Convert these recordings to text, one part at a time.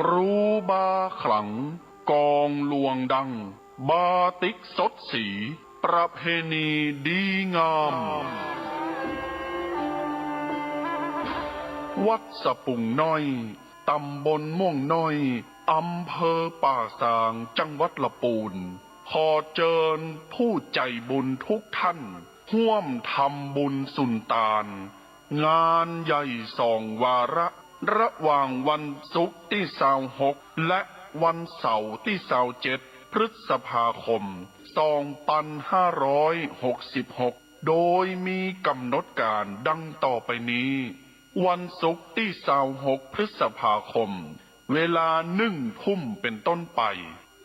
ครูบาขลังกองลวงดังบาติกสดสีประเพณีดีงามวัดสะปุงน้อยตำบลม่วงน้อยอำเภอป่าซางจังหวัดลำพูนขอเชิญผู้ใจบุญทุกท่านร่วมทำบุญสุนตานงานใหญ่2 วาระหว่างวันศุกร์ที่26และวันเสาร์ที่27พฤษภาคม2566โดยมีกำหนดการดังต่อไปนี้วันศุกร์ที่26พฤษภาคมเวลา1 ทุ่มเป็นต้นไป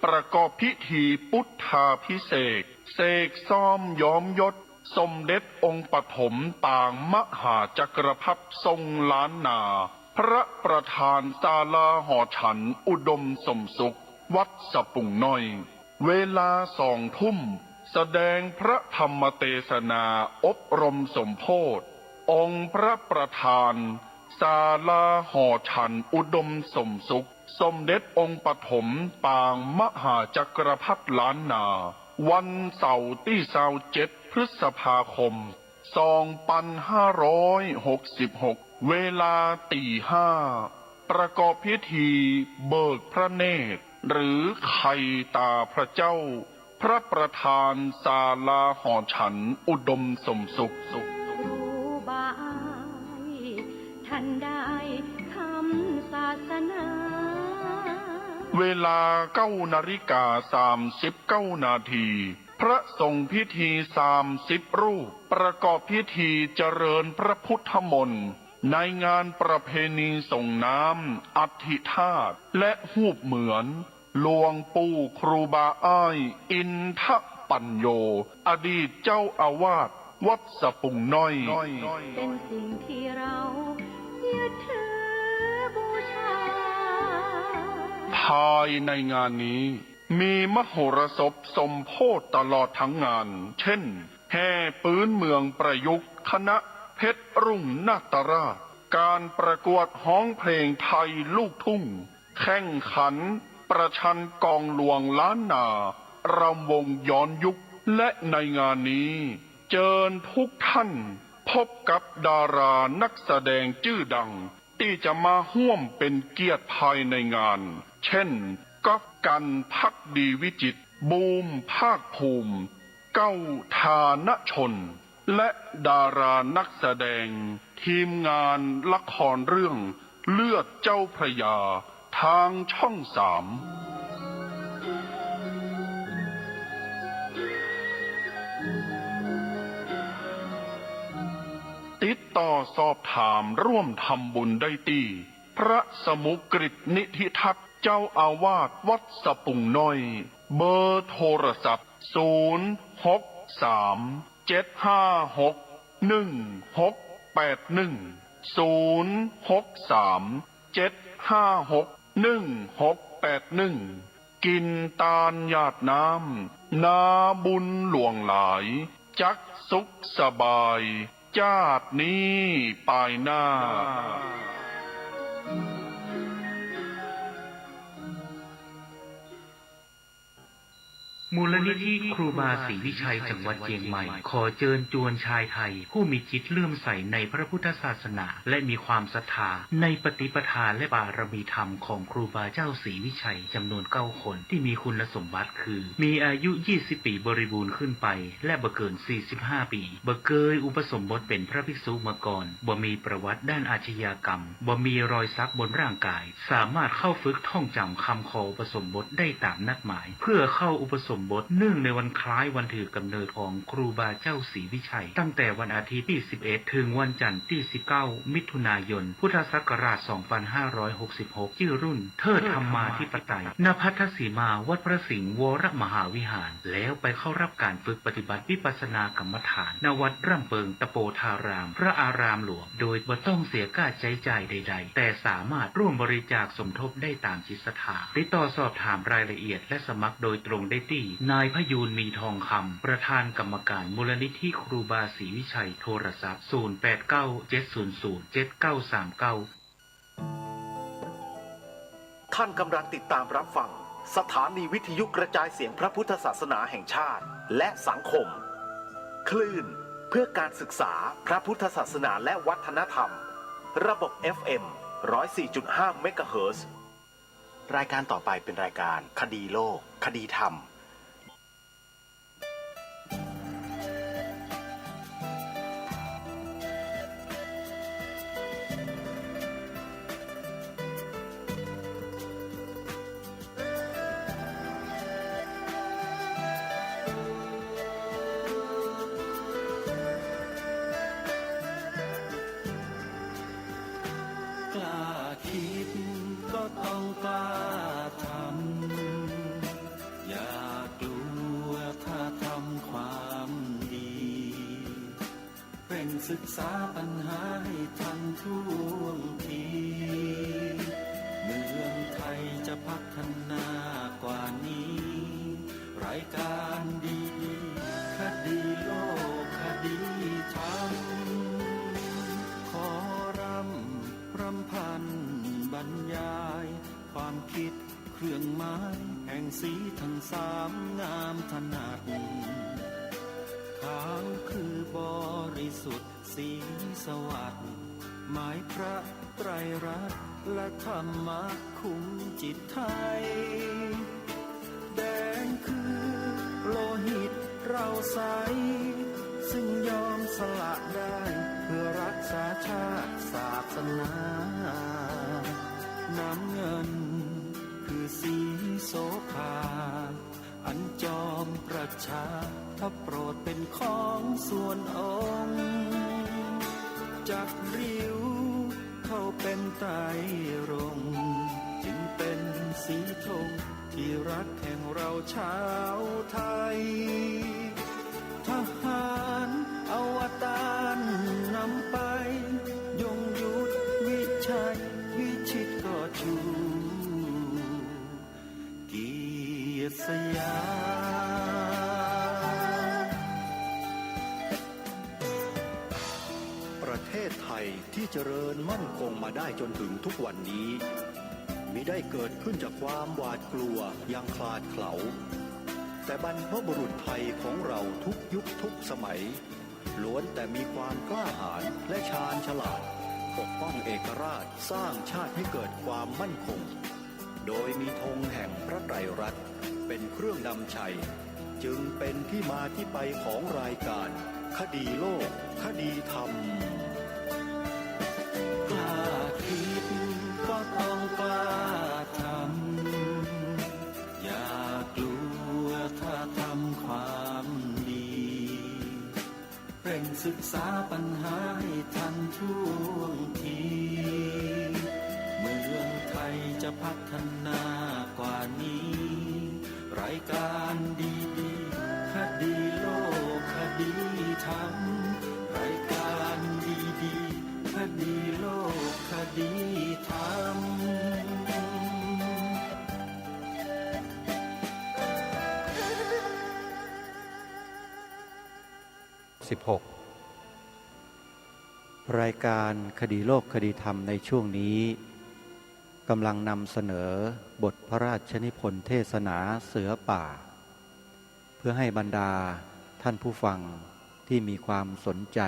ประกอบพิธีพุทธาภิเษกเสกซ้อมย้อมยศสมเด็จองค์ปฐมต่างมหาจักรพรรดิทรงล้านนาพระประธานศาลาหอฉันอุดมสมสุขวัดสะปุงน้อยเวลา2 ทุ่มแสดงพระธรรมเทศนาอบรมสมโภชองค์พระประธานศาลาหอฉันอุดมสมสุขสมเด็จองค์ปฐมปางมหาจักรพรรดิล้านนาวันเสาร์ที่27พฤษภาคม2566เวลาตี 5ประกอบพิธีเบิกพระเนตรหรือไข่ตาพระเจ้าพระประธานศาลาหอฉันอุดมสมสุขท่านได้คำศาสนาเวลา9:39 นาทีพระสงฆ์พิธี30 รูปประกอบพิธีเจริญพระพุทธมนต์ในงานประเพณีส่งน้ำอธิธาตุและหูปเหมือนหลวงปู่ครูบาอ้ายอินทปัญโยอดีตเจ้าอาวาสวัดสะปุงน้อยเป็นสิ่งที่เรายึดถือบูชาภายในงานนี้มีมโหรสพสมโภชตลอดทั้งงานเช่นแห่ปืนเมืองประยุกต์คณะเพชรรุ่งนาตราชการประกวดฮ้องเพลงไทยลูกทุ่งแข่งขันประชันกองหลวงล้านนารำวงย้อนยุคและในงานนี้เชิญทุกท่านพบกับดารานักแสดงชื่อดังที่จะมาร่วมเป็นเกียรติภายในงานเช่นก๊อฟกันภักดีวิจิตรบูมภาคภูมิเก้าฐานชนและดารานักแสดงทีมงานละครเรื่องเลือดเจ้าพระยาทางช่อง3ติดต่อสอบถามร่วมทำบุญได้ที่พระสมุกฤตนิธิทัศน์เจ้าอาวาสวัดสะปุงน้อยเบอร์โทรศัพท์063-756-1681กินตาลหยาดน้ำนาบุญหลวงหลายจักสุขสบายจาดนี้ปลายหน้ามูลนิธิครูบาศรีวิชัยจังหวัดเชียงใหม่ขอเชิญชวนชายไทยผู้มีจิตเลื่อมใสในพระพุทธศาสนาและมีความศรัทธาในปฏิปทาและบารมีธรรมของครูบาเจ้าศรีวิชัยจำนวน9 คนที่มีคุณสมบัติคือมีอายุ20 ปีบริบูรณ์ขึ้นไปและบ่เกิน45 ปีบ่เคยอุปสมบทเป็นพระภิกษุมาก่อนบ่มีประวัติด้านอาชญากรรมบ่มีรอยสักบนร่างกายสามารถเข้าฝึกท่องจำคำขออุปสมบทได้ตามนัดหมายเพื่อเข้าอุปสมบทเนื่องในวันคล้ายวันถือกำเนิดของครูบาเจ้าศรีวิชัยตั้งแต่วันอาทิตย์ที่11ถึงวันจันทร์ที่19มิถุนายนพุทธศักราช2566ชื่อรุ่นเทิดธรรมาธิปไตยณพัทธสีมาวัดพระสิงห์วรมหาวิหารแล้วไปเข้ารับการฝึกปฏิบัติวิปัสสนากรรมฐานณวัดร่ำเปิงตะโปธารามพระอารามหลวงโดยบ่ต้องเสียค่าใช้จ่ายใดๆแต่สามารถร่วมบริจาคสมทบได้ตามจิตศรัทธาติดต่อสอบถามรายละเอียดและสมัครโดยตรงได้ที่นายพยูนมีทองคำประธานกรรมการมูลนิธิครูบาศรีวิชัยโทรศัพท์0897007939 ท่านกำลังติดตามรับฟังสถานีวิทยุกระจายเสียงพระพุทธศาสนาแห่งชาติและสังคมคลื่นเพื่อการศึกษาพระพุทธศาสนาและวัฒนธรรมระบบ FM 104.5 เมกะเฮิรตซ์ รายการต่อไปเป็นรายการคดีโลกคดีธรรมกล้าคิดก็ต้องกล้าทำอย่ากลัวถ้าทำความดีเร่งศึกษาปัญหาให้ทันท่วงทีเมืองไทยจะพัฒนากว่านี้รายการดีคดีโลกคดีธรรมขอรำพันบรรยายความคิดเครื่องหมายแห่งสีทั้งสามงามถนัดขาวคือบริสุทธิ์สีสวัสดิ์หมายพระไตรรัตน์และธรรมะคุ้มจิตไทยแดงคือโลหิตเราใสซึ่งยอมสละได้เพื่อรักษาชาติศาสนาน้ำเงินคือสีโสภาอันจอมประชาถ้าโปรดเป็นของส่วนองค์จากริ้วเข้าเป็นไตรรงค์จึงเป็นสีธงที่รักแห่งเราชาวไทยทหารอวตารนำไปยงยุทธวิชัยวิชิตก็ชูเกียรติสยามประเทศไทยที่เจริญมั่นคงมาได้จนถึงทุกวันนี้มิได้เกิดขึ้นจากความหวาดกลัวอย่างคลาดเขลาแต่บรรพบุรุษไทยของเราทุกยุคทุกสมัยล้วนแต่มีความกล้าหาญและชาญฉลาดปกป้องเอกราชสร้างชาติให้เกิดความมั่นคงโดยมีธงแห่งพระไตรรัตน์เป็นเครื่องนำชัยจึงเป็นที่มาที่ไปของรายการคดีโลกคดีธรรมกล้าคิดก็ต้องกล้าทำอย่ากลัวถ้าทำความดีเร่งศึกษาปัญหาให้ทันท่วงทีเมืองไทยจะพัฒนากว่านี้รายการดีคดีโลกคดีธรรมรายการดีคดีโลกคดีธรรมรายการคดีโลกคดีธรรมในช่วงนี้กำลังนำเสนอบทพระราชนิพนธ์เทศนาเสือป่าเพื่อให้บรรดาท่านผู้ฟังที่มีความสนใจ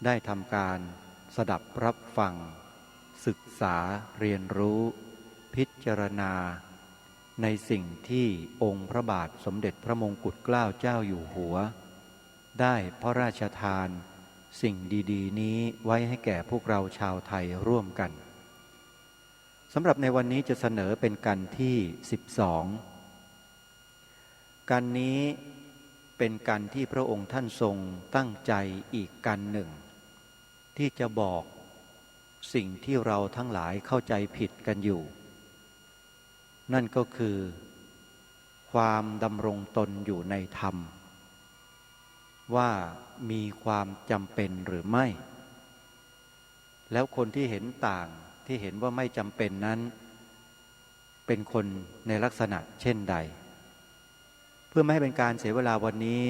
ได้ทำการสดับรับฟังศึกษาเรียนรู้พิจารณาในสิ่งที่องค์พระบาทสมเด็จพระมงกุฎเกล้าเจ้าอยู่หัวได้พระราชทานสิ่งดีๆนี้ไว้ให้แก่พวกเราชาวไทยร่วมกันสำหรับในวันนี้จะเสนอเป็นกันที่12กันนี้เป็นกันที่พระองค์ท่านทรงตั้งใจอีกกันหนึ่งที่จะบอกสิ่งที่เราทั้งหลายเข้าใจผิดกันอยู่นั่นก็คือความดำรงตนอยู่ในธรรมว่ามีความจำเป็นหรือไม่แล้วคนที่เห็นต่างที่เห็นว่าไม่จำเป็นนั้นเป็นคนในลักษณะเช่นใดเพื่อไม่ให้เป็นการเสียเวลาวันนี้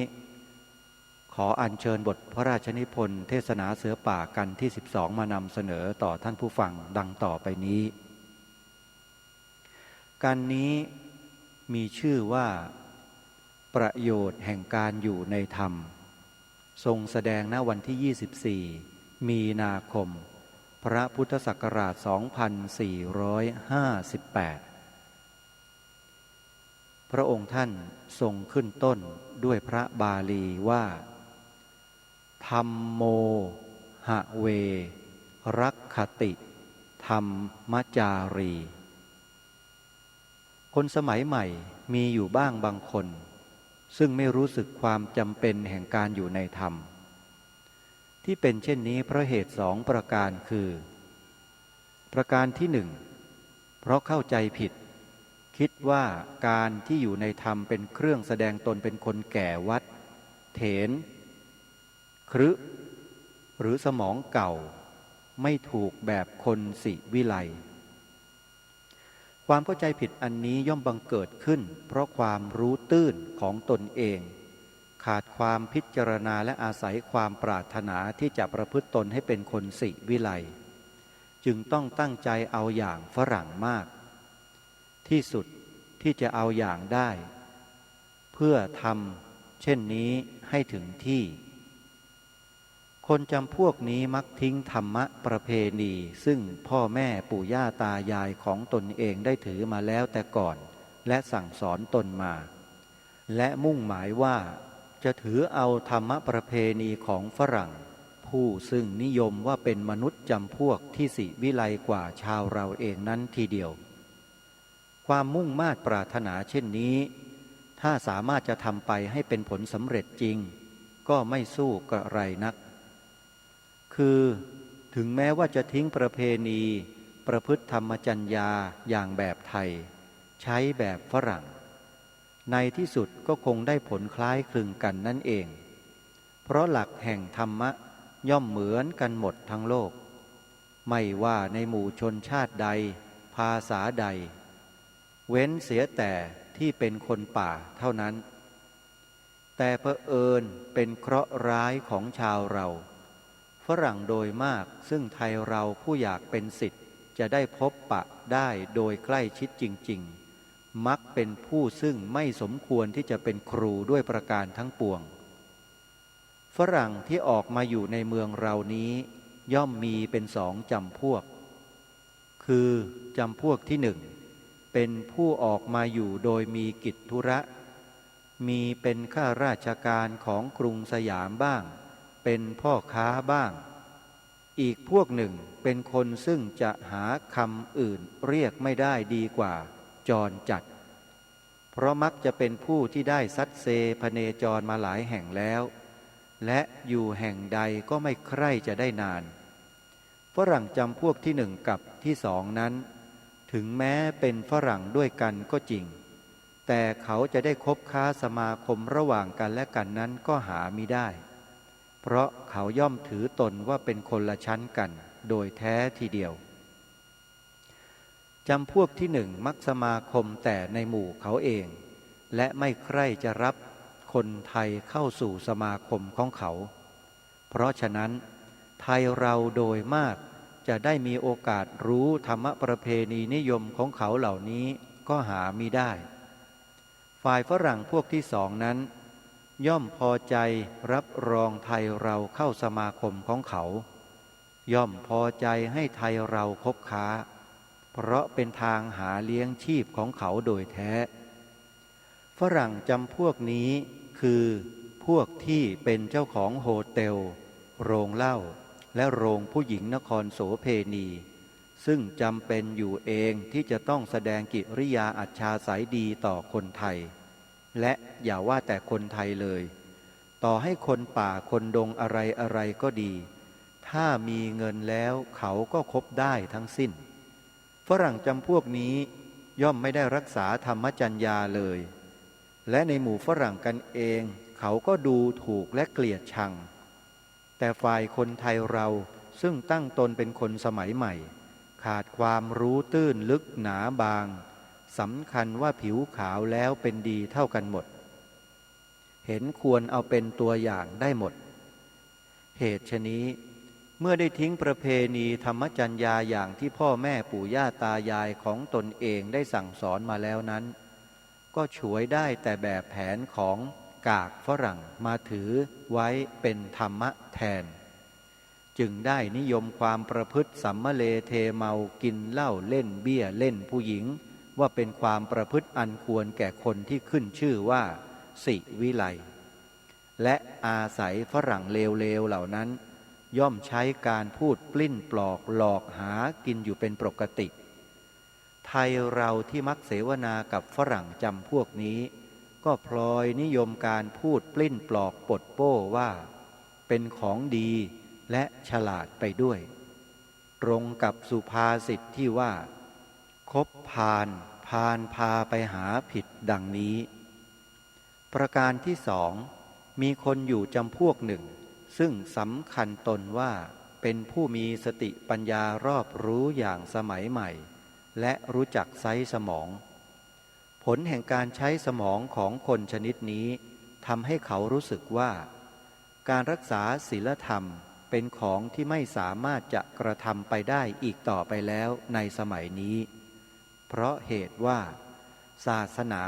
ขออัญเชิญบทพระราชนิพนธ์เทศนาเสือป่ากันที่12มานำเสนอต่อท่านผู้ฟังดังต่อไปนี้ การนี้มีชื่อว่าประโยชน์แห่งการอยู่ในธรรมทรงแสดงณวันที่ 24 มีนาคม พระพุทธศักราช 2458 พระองค์ท่านทรงขึ้นต้นด้วยพระบาลีว่าธัมโมหะเวรักขติธรรมจารี คนสมัยใหม่มีอยู่บ้างบางคนซึ่งไม่รู้สึกความจำเป็นแห่งการอยู่ในธรรมที่เป็นเช่นนี้เพราะเหตุ2 ประการคือประการที่ 1เพราะเข้าใจผิดคิดว่าการที่อยู่ในธรรมเป็นเครื่องแสดงตนเป็นคนแก่วัดเถรครึหรือสมองเก่าไม่ถูกแบบคนสิวิไลความเข้าใจผิดอันนี้ย่อมบังเกิดขึ้นเพราะความรู้ตื้นของตนเองขาดความพิจารณาและอาศัยความปรารถนาที่จะประพฤติตนให้เป็นคนสิวิไลจึงต้องตั้งใจเอาอย่างฝรั่งมากที่สุดที่จะเอาอย่างได้เพื่อทำเช่นนี้ให้ถึงที่คนจำพวกนี้มักทิ้งธรรมะประเพณีซึ่งพ่อแม่ปู่ย่าตายายของตนเองได้ถือมาแล้วแต่ก่อนและสั่งสอนตนมาและมุ่งหมายว่าจะถือเอาธรรมะประเพณีของฝรั่งผู้ซึ่งนิยมว่าเป็นมนุษย์จำพวกที่สิวิไลกว่าชาวเราเองนั้นทีเดียวความมุ่งมา่ปรารถนาเช่นนี้ถ้าสามารถจะทำไปให้เป็นผลสำเร็จจริงก็ไม่สู้กระไรนักคือถึงแม้ว่าจะทิ้งประเพณีประพฤติธรรมจรรยาอย่างแบบไทยใช้แบบฝรั่งในที่สุดก็คงได้ผลคล้ายคลึงกันนั่นเองเพราะหลักแห่งธรรมะย่อมเหมือนกันหมดทั้งโลกไม่ว่าในหมู่ชนชาติใดภาษาใดเว้นเสียแต่ที่เป็นคนป่าเท่านั้นแต่เผอิญเป็นเคราะห์ร้ายของชาวเราฝรั่งโดยมากซึ่งไทยเราผู้อยากเป็นศิษย์จะได้พบปะได้โดยใกล้ชิดจริงๆมักเป็นผู้ซึ่งไม่สมควรที่จะเป็นครูด้วยประการทั้งปวงฝรั่งที่ออกมาอยู่ในเมืองเรานี้ย่อมมีเป็น2 จำพวกคือจำพวกที่ 1เป็นผู้ออกมาอยู่โดยมีกิจธุระมีเป็นข้าราชการของกรุงสยามบ้างเป็นพ่อค้าบ้างอีกพวกหนึ่งเป็นคนซึ่งจะหาคำอื่นเรียกไม่ได้ดีกว่าจรจัดเพราะมักจะเป็นผู้ที่ได้ซัดเซพเนจรมาหลายแห่งแล้วและอยู่แห่งใดก็ไม่ใคร่จะได้นานฝรั่งจำพวกที่ 1กับที่ 2นั้นถึงแม้เป็นฝรั่งด้วยกันก็จริงแต่เขาจะได้คบค้าสมาคมระหว่างกันและกันนั้นก็หามิได้เพราะเขาย่อมถือตนว่าเป็นคนละชั้นกันโดยแท้ทีเดียวจำพวกที่ 1มักสมาคมแต่ในหมู่เขาเองและไม่ใคร่จะรับคนไทยเข้าสู่สมาคมของเขาเพราะฉะนั้นไทยเราโดยมากจะได้มีโอกาสรู้ธรรมประเพณีนิยมของเขาเหล่านี้ก็หามิได้ฝ่ายฝรั่งพวกที่ 2นั้นย่อมพอใจรับรองไทยเราเข้าสมาคมของเขาย่อมพอใจให้ไทยเราคบค้าเพราะเป็นทางหาเลี้ยงชีพของเขาโดยแท้ฝรั่งจำพวกนี้คือพวกที่เป็นเจ้าของโฮเทลโรงเหล้าและโรงผู้หญิงนครโสเพณีซึ่งจำเป็นอยู่เองที่จะต้องแสดงกิริยาอัจฉาสัยดีต่อคนไทยและอย่าว่าแต่คนไทยเลยต่อให้คนป่าคนดงอะไรก็ดีถ้ามีเงินแล้วเขาก็คบได้ทั้งสิ้นฝรั่งจำพวกนี้ย่อมไม่ได้รักษาธรรมจรรยาเลยและในหมู่ฝรั่งกันเองเขาก็ดูถูกและเกลียดชังแต่ฝ่ายคนไทยเราซึ่งตั้งตนเป็นคนสมัยใหม่ขาดความรู้ตื้นลึกหนาบางสำคัญว่าผิวขาวแล้วเป็นดีเท่ากันหมดเห็นควรเอาเป็นตัวอย่างได้หมดเหตุฉะนี้ เมื่อได้ทิ้งประเพณีธรรมจัญญาอย่างที่พ่อแม่ปู่ย่าตายายของตนเองได้สั่งสอนมาแล้วนั้นก็ฉวยได้แต่แบบแผนของกากฝรั่งมาถือไว้เป็นธรรมะแทนจึงได้นิยมความประพฤติสัมมะเลเทเมากินเหล้าเล่นเบี้ยเล่นผู้หญิงว่าเป็นความประพฤติอันควรแก่คนที่ขึ้นชื่อว่าศิวิไลและอาศัยฝรั่งเลวๆเหล่านั้นย่อมใช้การพูดปลิ้นปลอกหลอกหากินอยู่เป็นปกติไทยเราที่มักเสวนากับฝรั่งจำพวกนี้ก็พลอยนิยมการพูดปลิ้นปลอกปดโป้ว่าเป็นของดีและฉลาดไปด้วยตรงกับสุภาษิตที่ว่าคบพาลพาลพาไปหาผิดดังนี้ประการที่สองมีคนอยู่จำพวกหนึ่งซึ่งสำคัญตนว่าเป็นผู้มีสติปัญญารอบรู้อย่างสมัยใหม่และรู้จักไซร้สมองผลแห่งการใช้สมองของคนชนิดนี้ทำให้เขารู้สึกว่าการรักษาศีลธรรมเป็นของที่ไม่สามารถจะกระทำไปได้อีกต่อไปแล้วในสมัยนี้เพราะเหตุว่าศาสนา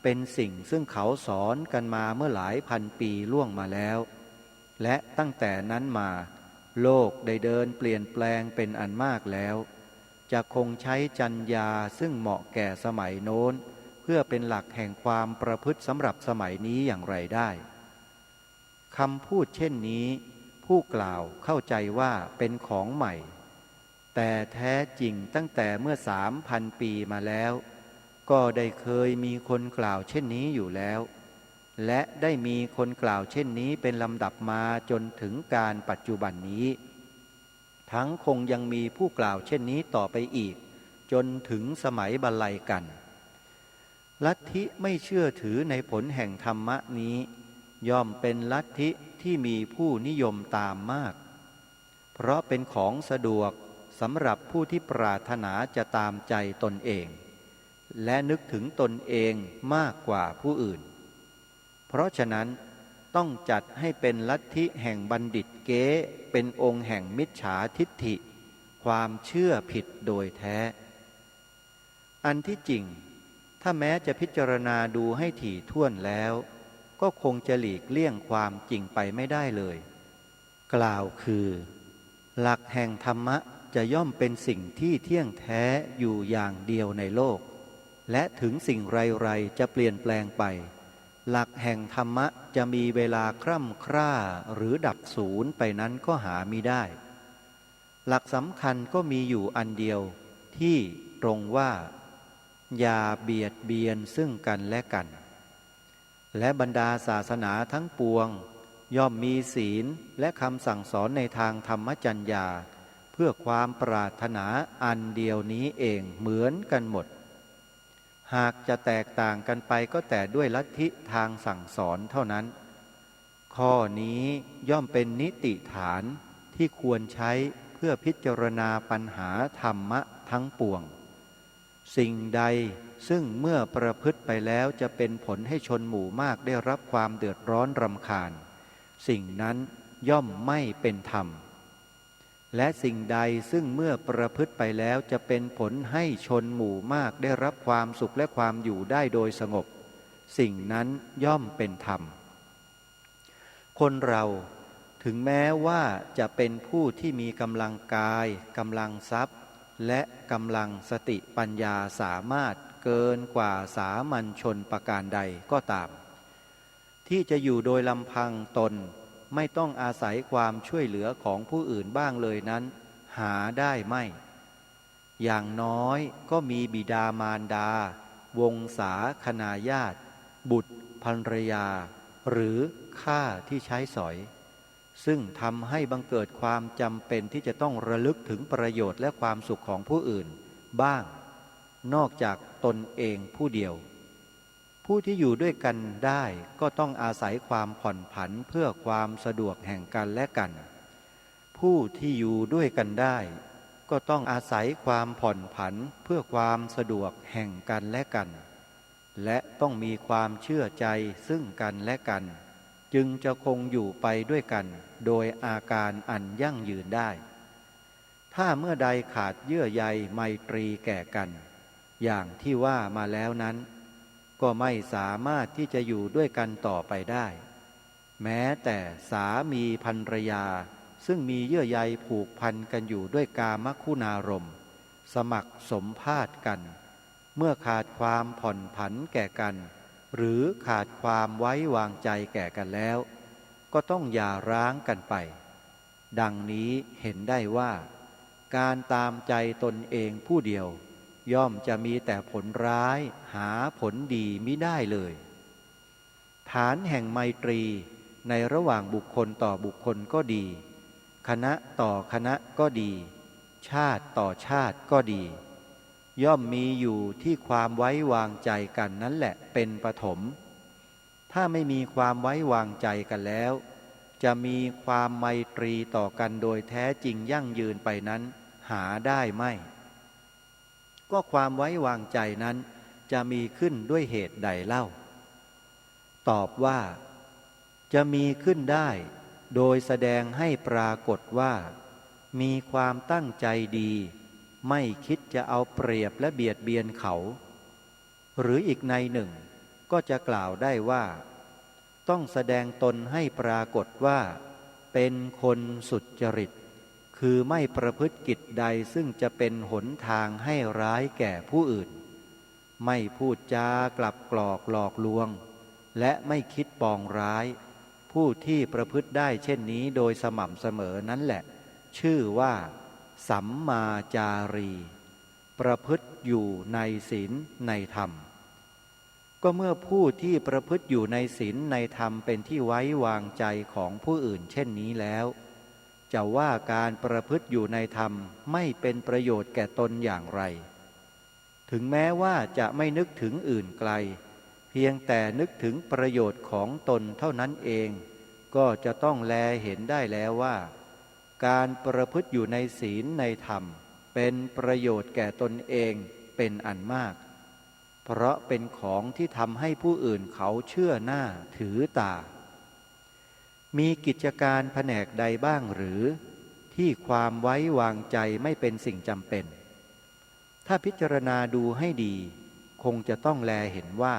เป็นสิ่งซึ่งเขาสอนกันมาเมื่อหลายพันปีล่วงมาแล้วและตั้งแต่นั้นมาโลกได้เดินเปลี่ยนแปลงเป็นอันมากแล้วจะคงใช้จรรยาซึ่งเหมาะแก่สมัยโน้นเพื่อเป็นหลักแห่งความประพฤติสำหรับสมัยนี้อย่างไรได้คำพูดเช่นนี้ผู้กล่าวเข้าใจว่าเป็นของใหม่แต่แท้จริงตั้งแต่เมื่อ3,000 ปีมาแล้วก็ได้เคยมีคนกล่าวเช่นนี้อยู่แล้วและได้มีคนกล่าวเช่นนี้เป็นลำดับมาจนถึงการปัจจุบันนี้ทั้งคงยังมีผู้กล่าวเช่นนี้ต่อไปอีกจนถึงสมัยบรรลัยกันลัทธิไม่เชื่อถือในผลแห่งธรรมะนี้ย่อมเป็นลัทธิที่มีผู้นิยมตามมากเพราะเป็นของสะดวกสำหรับผู้ที่ปรารถนาจะตามใจตนเองและนึกถึงตนเองมากกว่าผู้อื่นเพราะฉะนั้นต้องจัดให้เป็นลัทธิแห่งบัณฑิตเก๊เป็นองค์แห่งมิจฉาทิฏฐิความเชื่อผิดโดยแท้อันที่จริงถ้าแม้จะพิจารณาดูให้ถี่ถ้วนแล้วก็คงจะหลีกเลี่ยงความจริงไปไม่ได้เลยกล่าวคือหลักแห่งธรรมะจะย่อมเป็นสิ่งที่เที่ยงแท้อยู่อย่างเดียวในโลกและถึงสิ่งไรๆจะเปลี่ยนแปลงไปหลักแห่งธรรมะจะมีเวลาคร่ำคร่าหรือดับสูญไปนั้นก็หามิได้หลักสำคัญก็มีอยู่อันเดียวที่ตรงว่าอย่าเบียดเบียนซึ่งกันและกันและบรรดาศาสนาทั้งปวงย่อมมีศีลและคำสั่งสอนในทางธรรมจัญญาเพื่อความปรารถนาอันเดียวนี้เองเหมือนกันหมดหากจะแตกต่างกันไปก็แต่ด้วยลัทธิทางสั่งสอนเท่านั้นข้อนี้ย่อมเป็นนิติฐานที่ควรใช้เพื่อพิจารณาปัญหาธรรมะทั้งปวงสิ่งใดซึ่งเมื่อประพฤติไปแล้วจะเป็นผลให้ชนหมู่มากได้รับความเดือดร้อนรำคาญสิ่งนั้นย่อมไม่เป็นธรรมและสิ่งใดซึ่งเมื่อประพฤติไปแล้วจะเป็นผลให้ชนหมู่มากได้รับความสุขและความอยู่ได้โดยสงบสิ่งนั้นย่อมเป็นธรรมคนเราถึงแม้ว่าจะเป็นผู้ที่มีกำลังกายกำลังทรัพย์และกำลังสติปัญญาสามารถเกินกว่าสามัญชนประการใดก็ตามที่จะอยู่โดยลำพังตนไม่ต้องอาศัยความช่วยเหลือของผู้อื่นบ้างเลยนั้นหาได้ไม่อย่างน้อยก็มีบิดามารดาวงศาคณาญาติบุตรภรรยาหรือข้าที่ใช้สอยซึ่งทำให้บังเกิดความจำเป็นที่จะต้องระลึกถึงประโยชน์และความสุขของผู้อื่นบ้างนอกจากตนเองผู้เดียวผู้ที่อยู่ด้วยกันได้ก็ต้องอาศัยความผ่อนผันเพื่อความสะดวกแห่งกันและกันผู้ที่อยู่ด้วยกันได้ก็ต้องอาศัยความผ่อนผันเพื่อความสะดวกแห่งกันและกันและต้องมีความเชื่อใจซึ่งกันและกัน จึงจะคงอยู่ไปด้วยกันโดยอาการอันยั่งยืนได้ ถ้าเมื่อใดขาดเยื่อใยไมตรีแก่กันอย่างที่ว่ามาแล้วนั้นก็ไม่สามารถที่จะอยู่ด้วยกันต่อไปได้แม้แต่สามีภรรยาซึ่งมีเยื่อใยผูกพันกันอยู่ด้วยกามคุณารมณ์สมัครสมภาสกันเมื่อขาดความผ่อนผันแก่กันหรือขาดความไว้วางใจแก่กันแล้วก็ต้องหย่าร้างกันไปดังนี้เห็นได้ว่าการตามใจตนเองผู้เดียวย่อมจะมีแต่ผลร้ายหาผลดีมิได้เลยฐานแห่งไมตรีในระหว่างบุคคลต่อบุคคลก็ดีคณะต่อคณะก็ดีชาติต่อชาติก็ดีย่อมมีอยู่ที่ความไว้วางใจกันนั่นแหละเป็นปฐมถ้าไม่มีความไว้วางใจกันแล้วจะมีความไมตรีต่อกันโดยแท้จริงยั่งยืนไปนั้นหาได้ไม่ก็ความไว้วางใจนั้นจะมีขึ้นด้วยเหตุใดเล่าตอบว่าจะมีขึ้นได้โดยแสดงให้ปรากฏว่ามีความตั้งใจดีไม่คิดจะเอาเปรียบและเบียดเบียนเขาหรืออีกในหนึ่งก็จะกล่าวได้ว่าต้องแสดงตนให้ปรากฏว่าเป็นคนสุจริตคือไม่ประพฤติกิจใดซึ่งจะเป็นหนทางให้ร้ายแก่ผู้อื่นไม่พูดจากลับกลอกหลอกลวงและไม่คิดปองร้ายผู้ที่ประพฤติได้เช่นนี้โดยสม่ำเสมอนั่นแหละชื่อว่าสัมมาจารีประพฤติอยู่ในศีลในธรรมก็เมื่อผู้ที่ประพฤติอยู่ในศีลในธรรมเป็นที่ไว้วางใจของผู้อื่นเช่นนี้แล้วจะว่าการประพฤติอยู่ในธรรมไม่เป็นประโยชน์แก่ตนอย่างไรถึงแม้ว่าจะไม่นึกถึงอื่นไกลเพียงแต่นึกถึงประโยชน์ของตนเท่านั้นเองก็จะต้องแลเห็นได้แล้วว่าการประพฤติอยู่ในศีลในธรรมเป็นประโยชน์แก่ตนเองเป็นอันมากเพราะเป็นของที่ทำให้ผู้อื่นเขาเชื่อหน้าถือตามีกิจการแผนกใดบ้างหรือที่ความไว้วางใจไม่เป็นสิ่งจำเป็นถ้าพิจารณาดูให้ดีคงจะต้องแลเห็นว่า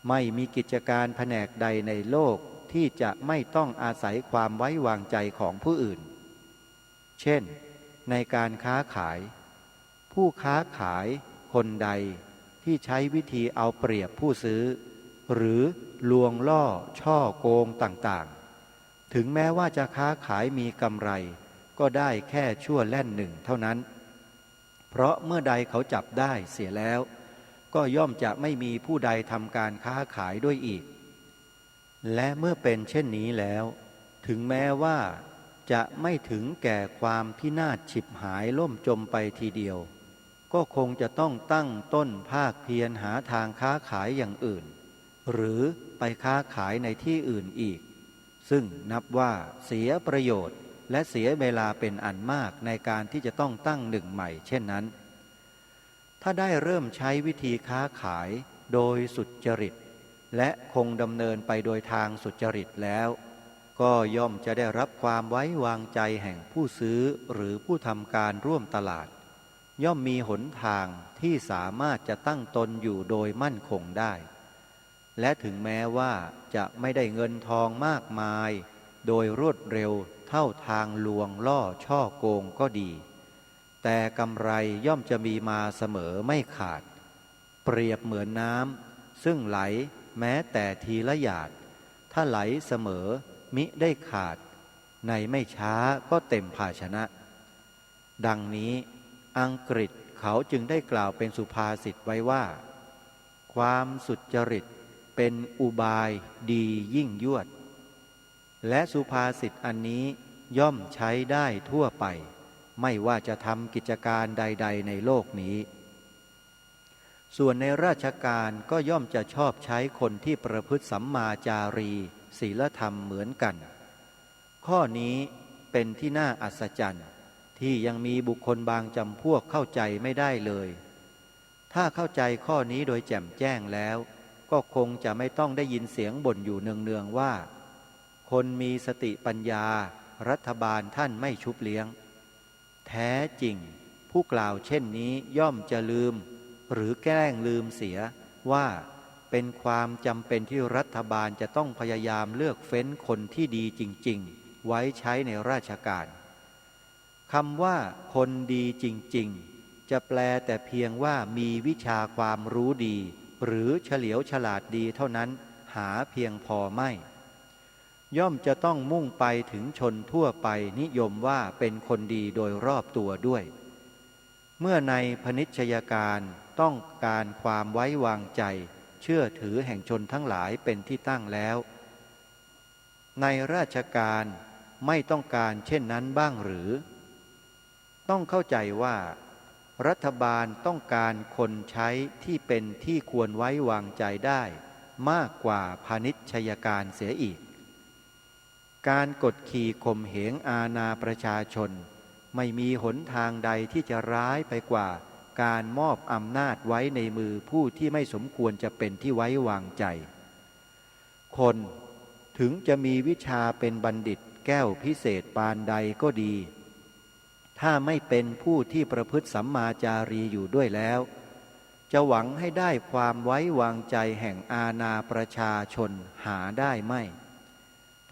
ไม่มีกิจการแผนกใดในโลกที่จะไม่ต้องอาศัยความไว้วางใจของผู้อื่นเช่นในการค้าขายผู้ค้าขายคนใดที่ใช้วิธีเอาเปรียบผู้ซื้อหรือลวงล่อช่อโกงต่างๆถึงแม้ว่าจะค้าขายมีกำไรก็ได้แค่ชั่วแล่นหนึ่งเท่านั้นเพราะเมื่อใดเขาจับได้เสียแล้วก็ย่อมจะไม่มีผู้ใดทำการค้าขายด้วยอีกและเมื่อเป็นเช่นนี้แล้วถึงแม้ว่าจะไม่ถึงแก่ความพินาศฉิบหายล่มจมไปทีเดียวก็คงจะต้องตั้งต้นภาคเพียรหาทางค้าขายอย่างอื่นหรือไปค้าขายในที่อื่นอีกซึ่งนับว่าเสียประโยชน์และเสียเวลาเป็นอันมากในการที่จะต้องตั้งหนึ่งใหม่เช่นนั้นถ้าได้เริ่มใช้วิธีค้าขายโดยสุจริตและคงดำเนินไปโดยทางสุจริตแล้วก็ย่อมจะได้รับความไว้วางใจแห่งผู้ซื้อหรือผู้ทำการร่วมตลาดย่อมมีหนทางที่สามารถจะตั้งตนอยู่โดยมั่นคงได้และถึงแม้ว่าจะไม่ได้เงินทองมากมายโดยรวดเร็วเท่าทางลวงล่อช่อโกงก็ดีแต่กำไรย่อมจะมีมาเสมอไม่ขาดเปรียบเหมือนน้ำซึ่งไหลแม้แต่ทีละหยาดถ้าไหลเสมอมิได้ขาดในไม่ช้าก็เต็มภาชนะดังนี้อังกฤษเขาจึงได้กล่าวเป็นสุภาษิตไว้ว่าความสุจริตเป็นอุบายดียิ่งยวดและสุภาษิตอันนี้ย่อมใช้ได้ทั่วไปไม่ว่าจะทำกิจการใดๆในโลกนี้ส่วนในราชการก็ย่อมจะชอบใช้คนที่ประพฤติสัมมาจารีศีลธรรมเหมือนกันข้อนี้เป็นที่น่าอัศจรรย์ที่ยังมีบุคคลบางจำพวกเข้าใจไม่ได้เลยถ้าเข้าใจข้อนี้โดยแจ่มแจ้งแล้วก็คงจะไม่ต้องได้ยินเสียงบ่นอยู่เนืองๆว่า คนมีสติปัญญารัฐบาลท่านไม่ชุบเลี้ยงแท้จริงผู้กล่าวเช่นนี้ย่อมจะลืมหรือแกล้งลืมเสียว่าเป็นความจำเป็นที่รัฐบาลจะต้องพยายามเลือกเฟ้นคนที่ดีจริงๆไว้ใช้ในราชการคำว่าคนดีจริงๆจะแปลแต่เพียงว่ามีวิชาความรู้ดีหรือเฉลียวฉลาดดีเท่านั้นหาเพียงพอไม่ย่อมจะต้องมุ่งไปถึงชนทั่วไปนิยมว่าเป็นคนดีโดยรอบตัวด้วยเมื่อในพนิชยการต้องการความไว้วางใจเชื่อถือแห่งชนทั้งหลายเป็นที่ตั้งแล้วในราชการไม่ต้องการเช่นนั้นบ้างหรือต้องเข้าใจว่ารัฐบาลต้องการคนใช้ที่เป็นที่ควรไว้วางใจได้มากกว่าพาณิชยการเสียอีกการกดขี่ข่มเหงอาณาประชาชนไม่มีหนทางใดที่จะร้ายไปกว่าการมอบอำนาจไว้ในมือผู้ที่ไม่สมควรจะเป็นที่ไว้วางใจคนถึงจะมีวิชาเป็นบัณฑิตแก้วพิเศษปานใดก็ดีถ้าไม่เป็นผู้ที่ประพฤติสัมมาจารีอยู่ด้วยแล้วจะหวังให้ได้ความไว้วางใจแห่งอาณาประชาชนหาได้ไม่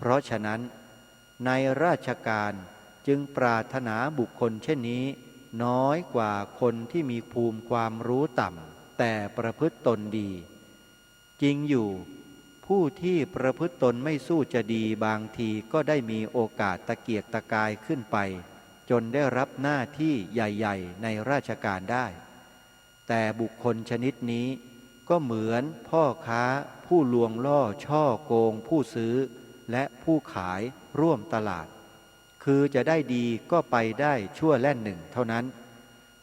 เพราะฉะนั้นในราชการจึงปรารถนาบุคคลเช่นนี้น้อยกว่าคนที่มีภูมิความรู้ต่ำแต่ประพฤติตนดีจริงอยู่ผู้ที่ประพฤติตนไม่สู้จะดีบางทีก็ได้มีโอกาสตะเกียกตะกายขึ้นไปจนได้รับหน้าที่ใหญ่ๆในราชการได้แต่บุคคลชนิดนี้ก็เหมือนพ่อค้าผู้ลวงล่อช่อโกงผู้ซื้อและผู้ขายร่วมตลาดคือจะได้ดีก็ไปได้ชั่วแล่นหนึ่งเท่านั้น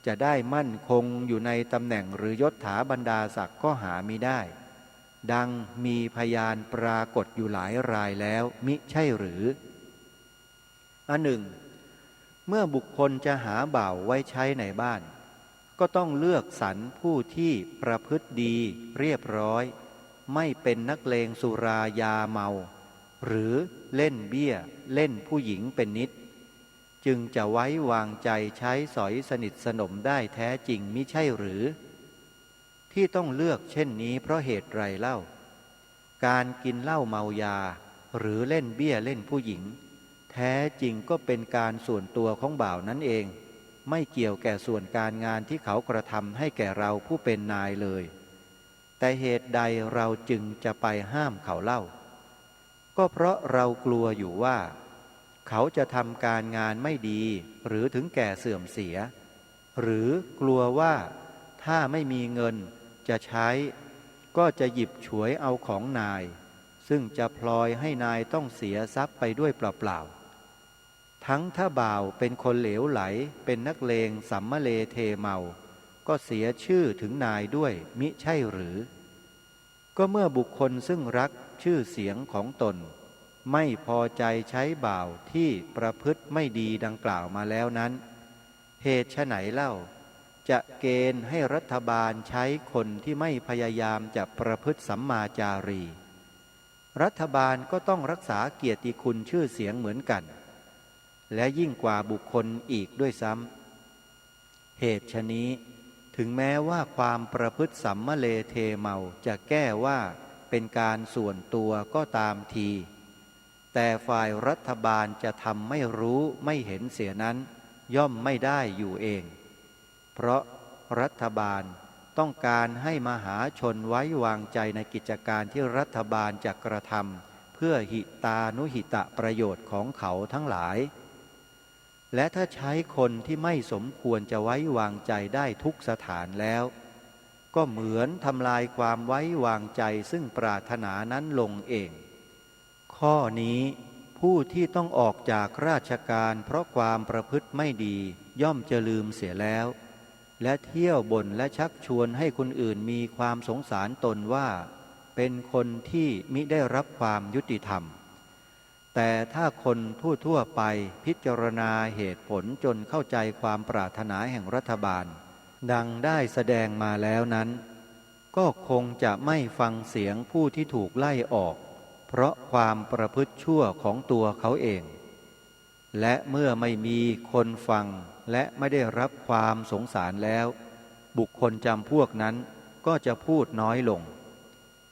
จะได้มั่นคงอยู่ในตำแหน่งหรือยศถาบรรดาศักดิ์ก็หามิได้ดังมีพยานปรากฏอยู่หลายรายแล้วมิใช่หรืออันหนึ่งเมื่อบุคคลจะหาบ่าวไว้ใช้ในบ้านก็ต้องเลือกสรรผู้ที่ประพฤติดีเรียบร้อยไม่เป็นนักเลงสุรายาเมาหรือเล่นเบี้ยเล่นผู้หญิงเป็นนิดจึงจะไว้วางใจใช้สอยสนิทสนมได้แท้จริงมิใช่หรือที่ต้องเลือกเช่นนี้เพราะเหตุไรเล่าการกินเหล้าเมายาหรือเล่นเบี้ยเล่นผู้หญิงแท้จริงก็เป็นการส่วนตัวของบ่าวนั้นเองไม่เกี่ยวแก่ส่วนการงานที่เขากระทำให้แก่เราผู้เป็นนายเลยแต่เหตุใดเราจึงจะไปห้ามเขาเล่าก็เพราะเรากลัวอยู่ว่าเขาจะทำการงานไม่ดีหรือถึงแก่เสื่อมเสียหรือกลัวว่าถ้าไม่มีเงินจะใช้ก็จะหยิบฉวยเอาของนายซึ่งจะพลอยให้นายต้องเสียทรัพย์ไปด้วยเปล่าๆทั้งถ้าบ่าวเป็นคนเหลวไหลเป็นนักเลงสัมมะเลเทเมาก็เสียชื่อถึงนายด้วยมิใช่หรือก็เมื่อบุคคลซึ่งรักชื่อเสียงของตนไม่พอใจใช้บ่าวที่ประพฤติไม่ดีดังกล่าวมาแล้วนั้นเหตุไฉนเล่าจะเกณฑ์ให้รัฐบาลใช้คนที่ไม่พยายามจะประพฤติสัมมาจารีรัฐบาลก็ต้องรักษาเกียรติคุณชื่อเสียงเหมือนกันและยิ่งกว่าบุคคลอีกด้วยซ้ำเหตุฉะนี้ถึงแม้ว่าความประพฤติสัมมะเลเทเมาจะแก้ว่าเป็นการส่วนตัวก็ตามทีแต่ฝ่ายรัฐบาลจะทำไม่รู้ไม่เห็นเสียนั้นย่อมไม่ได้อยู่เองเพราะรัฐบาลต้องการให้มหาชนไว้วางใจในกิจการที่รัฐบาลจะกระทำเพื่อหิตานุหิตะประโยชน์ของเขาทั้งหลายและถ้าใช้คนที่ไม่สมควรจะไว้วางใจได้ทุกสถานแล้วก็เหมือนทำลายความไว้วางใจซึ่งปรารถนานั้นลงเองข้อนี้ผู้ที่ต้องออกจากราชการเพราะความประพฤติไม่ดีย่อมจะลืมเสียแล้วและเที่ยวบ่นและชักชวนให้คนอื่นมีความสงสารตนว่าเป็นคนที่มิได้รับความยุติธรรมแต่ถ้าคนทั่วไปพิจารณาเหตุผลจนเข้าใจความปรารถนาแห่งรัฐบาลดังได้แสดงมาแล้วนั้นก็คงจะไม่ฟังเสียงผู้ที่ถูกไล่ออก เพราะความประพฤติชั่วของตัวเขาเอง และเมื่อไม่มีคนฟังและไม่ได้รับความสงสารแล้วบุคคลจำพวกนั้นก็จะพูดน้อยลง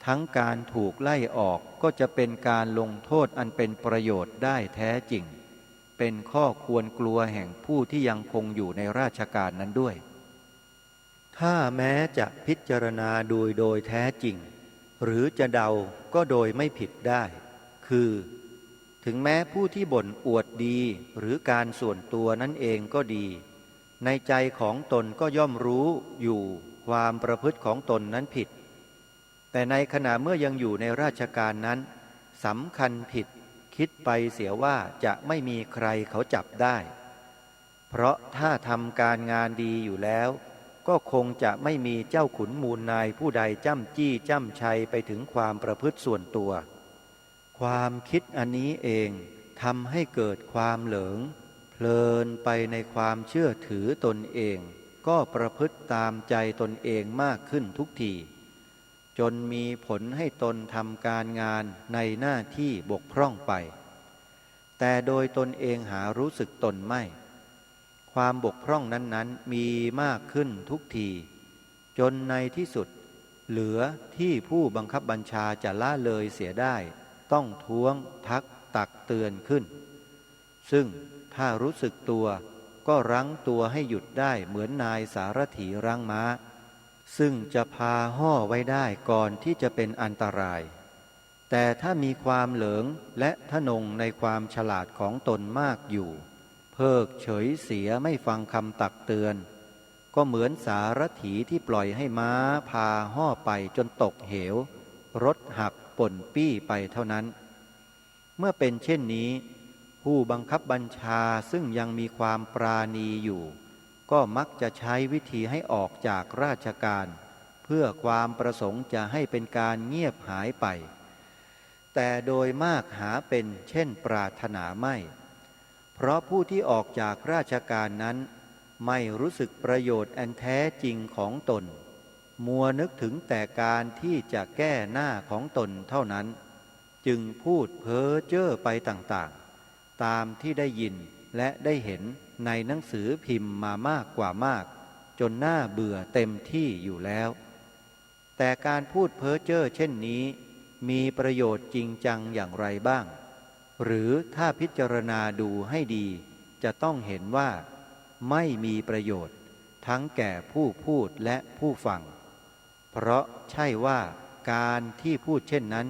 ทั้งการถูกไล่ออกก็จะเป็นการลงโทษอันเป็นประโยชน์ได้แท้จริงเป็นข้อควรกลัวแห่งผู้ที่ยังคงอยู่ในราชการนั้นด้วยถ้าแม้จะพิจารณาโดยแท้จริงหรือจะเดาก็โดยไม่ผิดได้คือถึงแม้ผู้ที่บ่นอวดดีหรือการส่วนตัวนั่นเองก็ดีในใจของตนก็ย่อมรู้อยู่ความประพฤติของตนนั้นผิดแต่ในขณะเมื่อยังอยู่ในราชการนั้นสำคัญผิดคิดไปเสียว่าจะไม่มีใครเขาจับได้เพราะถ้าทำการงานดีอยู่แล้วก็คงจะไม่มีเจ้าขุนมูลนายผู้ใดจ้ำจี้จ้ำชัยไปถึงความประพฤติส่วนตัวความคิดอันนี้เองทำให้เกิดความเหลิงเพลินไปในความเชื่อถือตนเองก็ประพฤติตามใจตนเองมากขึ้นทุกทีจนมีผลให้ตนทำการงานในหน้าที่บกพร่องไปแต่โดยตนเองหารู้สึกตนไม่ความบกพร่องนั้นๆมีมากขึ้นทุกทีจนในที่สุดเหลือที่ผู้บังคับบัญชาจะละเลยเสียได้ต้องท้วงทักตักเตือนขึ้นซึ่งถ้ารู้สึกตัวก็รั้งตัวให้หยุดได้เหมือนนายสารถีรั้งม้าซึ่งจะพาห่อไว้ได้ก่อนที่จะเป็นอันตรายแต่ถ้ามีความเหลิงและทะนงในความฉลาดของตนมากอยู่เพิกเฉยเสียไม่ฟังคำตักเตือนก็เหมือนสารถีที่ปล่อยให้ม้าพาห่อไปจนตกเหวรถหักป่นปี้ไปเท่านั้นเมื่อเป็นเช่นนี้ผู้บังคับบัญชาซึ่งยังมีความปราณีอยู่ก็มักจะใช้วิธีให้ออกจากราชการเพื่อความประสงค์จะให้เป็นการเงียบหายไปแต่โดยมากหาเป็นเช่นปรารถนาไม่เพราะผู้ที่ออกจากราชการนั้นไม่รู้สึกประโยชน์อันแท้จริงของตนมัวนึกถึงแต่การที่จะแก้หน้าของตนเท่านั้นจึงพูดเพ้อเจ้อไปต่างๆตามที่ได้ยินและได้เห็นในหนังสือพิมพ์มามากกว่ามากจนน่าเบื่อเต็มที่อยู่แล้วแต่การพูดเพ้อเจ้อเช่นนี้มีประโยชน์จริงจังอย่างไรบ้างหรือถ้าพิจารณาดูให้ดีจะต้องเห็นว่าไม่มีประโยชน์ทั้งแก่ผู้พูดและผู้ฟังเพราะใช่ว่าการที่พูดเช่นนั้น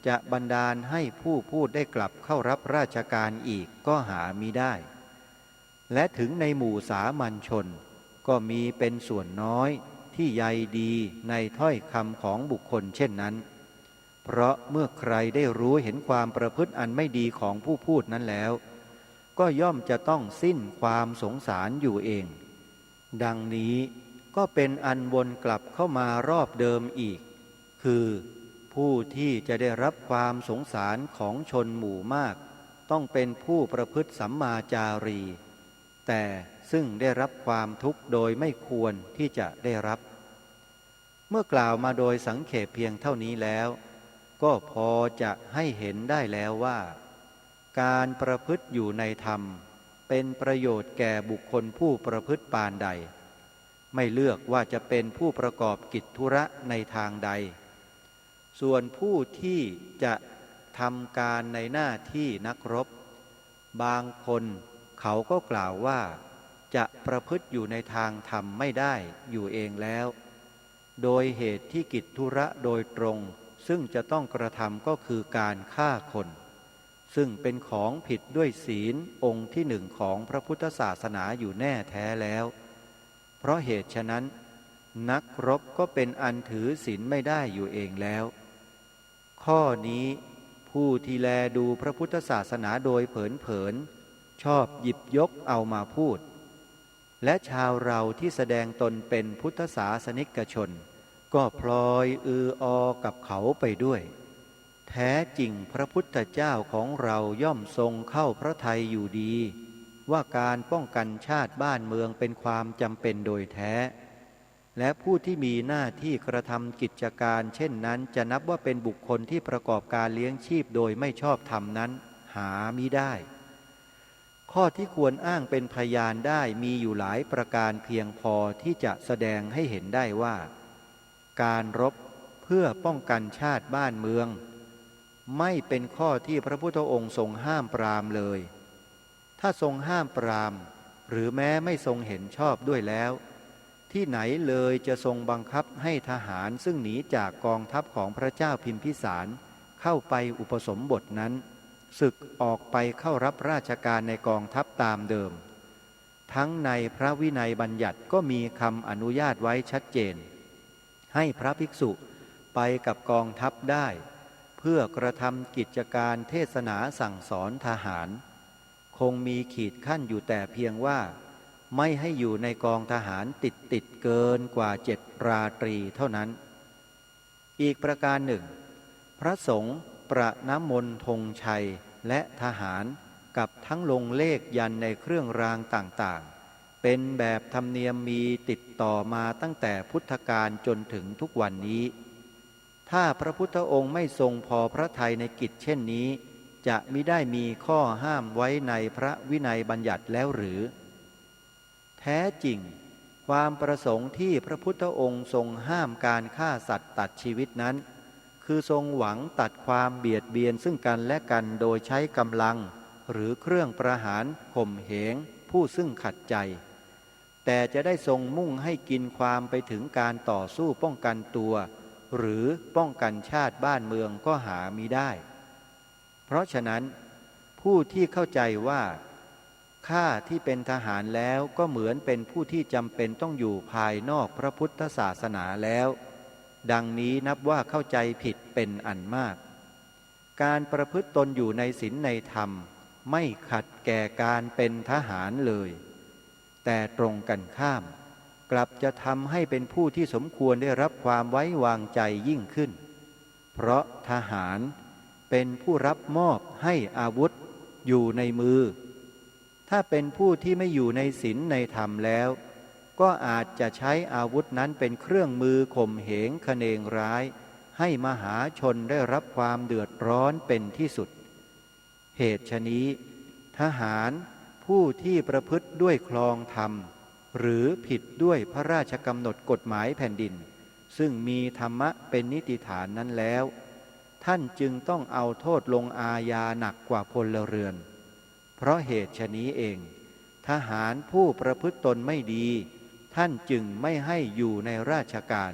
จะบันดาลให้ผู้พูดได้กลับเข้ารับราชการอีกก็หามิได้และถึงในหมู่สามัญชนก็มีเป็นส่วนน้อยที่ใยดีในถ้อยคำของบุคคลเช่นนั้นเพราะเมื่อใครได้รู้เห็นความประพฤติอันไม่ดีของผู้พูดนั้นแล้วก็ย่อมจะต้องสิ้นความสงสารอยู่เองดังนี้ก็เป็นอันวนกลับเข้ามารอบเดิมอีกคือผู้ที่จะได้รับความสงสารของชนหมู่มากต้องเป็นผู้ประพฤติสัมมาจารีแต่ซึ่งได้รับความทุกข์โดยไม่ควรที่จะได้รับเมื่อกล่าวมาโดยสังเขปเพียงเท่านี้แล้วก็พอจะให้เห็นได้แล้วว่าการประพฤติอยู่ในธรรมเป็นประโยชน์แก่บุคคลผู้ประพฤติปานใดไม่เลือกว่าจะเป็นผู้ประกอบกิจธุระในทางใดส่วนผู้ที่จะทำการในหน้าที่นักรบบางคนเขาก็กล่าวว่าจะประพฤติอยู่ในทางธรรมไม่ได้อยู่เองแล้วโดยเหตุที่กิจธุระโดยตรงซึ่งจะต้องกระทำก็คือการฆ่าคนซึ่งเป็นของผิดด้วยศีลองค์ที่หนึ่งของพระพุทธศาสนาอยู่แน่แท้แล้วเพราะเหตุฉะนั้นนักรบก็เป็นอันถือศีลไม่ได้อยู่เองแล้วข้อนี้ผู้ที่แลดูพระพุทธศาสนาโดยเผินๆชอบหยิบยกเอามาพูดและชาวเราที่แสดงตนเป็นพุทธศาสนิกชนก็พลอยอกับเขาไปด้วยแท้จริงพระพุทธเจ้าของเราย่อมทรงเข้าพระทัยอยู่ดีว่าการป้องกันชาติบ้านเมืองเป็นความจำเป็นโดยแท้ และผู้ที่มีหน้าที่กระทำกิจการเช่นนั้นจะนับว่าเป็นบุคคลที่ประกอบการเลี้ยงชีพโดยไม่ชอบธรรมนั้นหามิได้ ข้อที่ควรอ้างเป็นพยานได้มีอยู่หลายประการเพียงพอที่จะแสดงให้เห็นได้ว่าการรบเพื่อป้องกันชาติบ้านเมืองไม่เป็นข้อที่พระพุทธองค์ทรงห้ามปรามเลยถ้าทรงห้ามปรามหรือแม้ไม่ทรงเห็นชอบด้วยแล้วที่ไหนเลยจะทรงบังคับให้ทหารซึ่งหนีจากกองทัพของพระเจ้าพิมพิสารเข้าไปอุปสมบทนั้นศึกออกไปเข้ารับราชการในกองทัพตามเดิมทั้งในพระวินัยบัญญัติก็มีคำอนุญาตไว้ชัดเจนให้พระภิกษุไปกับกองทัพได้เพื่อกระทำกิจการเทศนาสั่งสอนทหารคงมีขีดขั้นอยู่แต่เพียงว่าไม่ให้อยู่ในกองทหารติดเกินกว่า7 ราตรีเท่านั้นอีกประการหนึ่งพระสงฆ์ประน้ำมนต์ธงชัยและทหารกับทั้งลงเลขยันในเครื่องรางต่างๆเป็นแบบธรรมเนียมมีติดต่อมาตั้งแต่พุทธกาลจนถึงทุกวันนี้ถ้าพระพุทธองค์ไม่ทรงพอพระทัยในกิจเช่นนี้จะมิได้มีข้อห้ามไว้ในพระวินัยบัญญัติแล้วหรือแท้จริงความประสงค์ที่พระพุทธองค์ทรงห้ามการฆ่าสัตว์ตัดชีวิตนั้นคือทรงหวังตัดความเบียดเบียนซึ่งกันและกันโดยใช้กำลังหรือเครื่องประหารข่มเหงผู้ซึ่งขัดใจแต่จะได้ทรงมุ่งให้กินความไปถึงการต่อสู้ป้องกันตัวหรือป้องกันชาติบ้านเมืองก็หามิได้เพราะฉะนั้นผู้ที่เข้าใจว่าข้าที่เป็นทหารแล้วก็เหมือนเป็นผู้ที่จำเป็นต้องอยู่ภายนอกพระพุทธศาสนาแล้วดังนี้นับว่าเข้าใจผิดเป็นอันมากการประพฤติตนอยู่ในศีลในธรรมไม่ขัดแก่การเป็นทหารเลยแต่ตรงกันข้ามกลับจะทำให้เป็นผู้ที่สมควรได้รับความไว้วางใจยิ่งขึ้นเพราะทหารเป็นผู้รับมอบให้อาวุธอยู่ในมือถ้าเป็นผู้ที่ไม่อยู่ในศีลในธรรมแล้วก็อาจจะใช้อาวุธนั้นเป็นเครื่องมือข่มเหงคเนงร้ายให้มหาชนได้รับความเดือดร้อนเป็นที่สุดเหตุฉะนี้ทหารผู้ที่ประพฤติด้วยคลองธรรมหรือผิดด้วยพระราชกำหนดกฎหมายแผ่นดินซึ่งมีธรรมะเป็นนิติฐานนั้นแล้วท่านจึงต้องเอาโทษลงอาญาหนักกว่าพลเรือนเพราะเหตุฉะนี้เองทหารผู้ประพฤติตนไม่ดีท่านจึงไม่ให้อยู่ในราชการ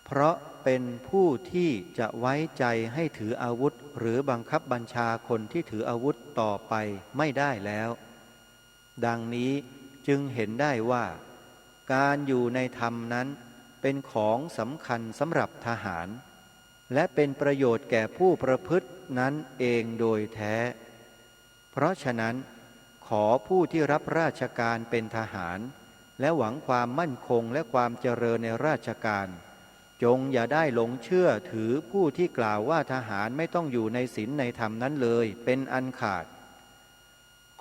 เพราะเป็นผู้ที่จะไว้ใจให้ถืออาวุธหรือบังคับบัญชาคนที่ถืออาวุธต่อไปไม่ได้แล้วดังนี้จึงเห็นได้ว่าการอยู่ในธรรมนั้นเป็นของสำคัญสำหรับทหารและเป็นประโยชน์แก่ผู้ประพฤตินั้นเองโดยแท้เพราะฉะนั้นขอผู้ที่รับราชการเป็นทหารและหวังความมั่นคงและความเจริญในราชการจงอย่าได้หลงเชื่อถือผู้ที่กล่าวว่าทหารไม่ต้องอยู่ในศีลในธรรมนั้นเลยเป็นอันขาด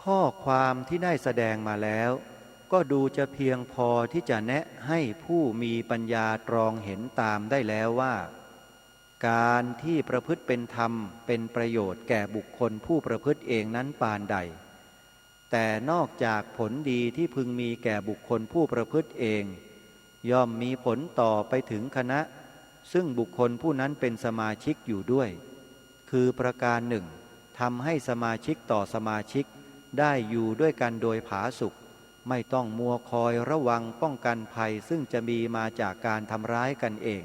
ข้อความที่ได้แสดงมาแล้วก็ดูจะเพียงพอที่จะแนะให้ผู้มีปัญญาตรองเห็นตามได้แล้วว่าการที่ประพฤติเป็นธรรมเป็นประโยชน์แก่บุคคลผู้ประพฤติเองนั้นปานใดแต่นอกจากผลดีที่พึงมีแก่บุคคลผู้ประพฤติเองย่อมมีผลต่อไปถึงคณะซึ่งบุคคลผู้นั้นเป็นสมาชิกอยู่ด้วยคือประการหนึ่งทำให้สมาชิกต่อสมาชิกได้อยู่ด้วยกันโดยผาสุกไม่ต้องมัวคอยระวังป้องกันภัยซึ่งจะมีมาจากการทำร้ายกันเอง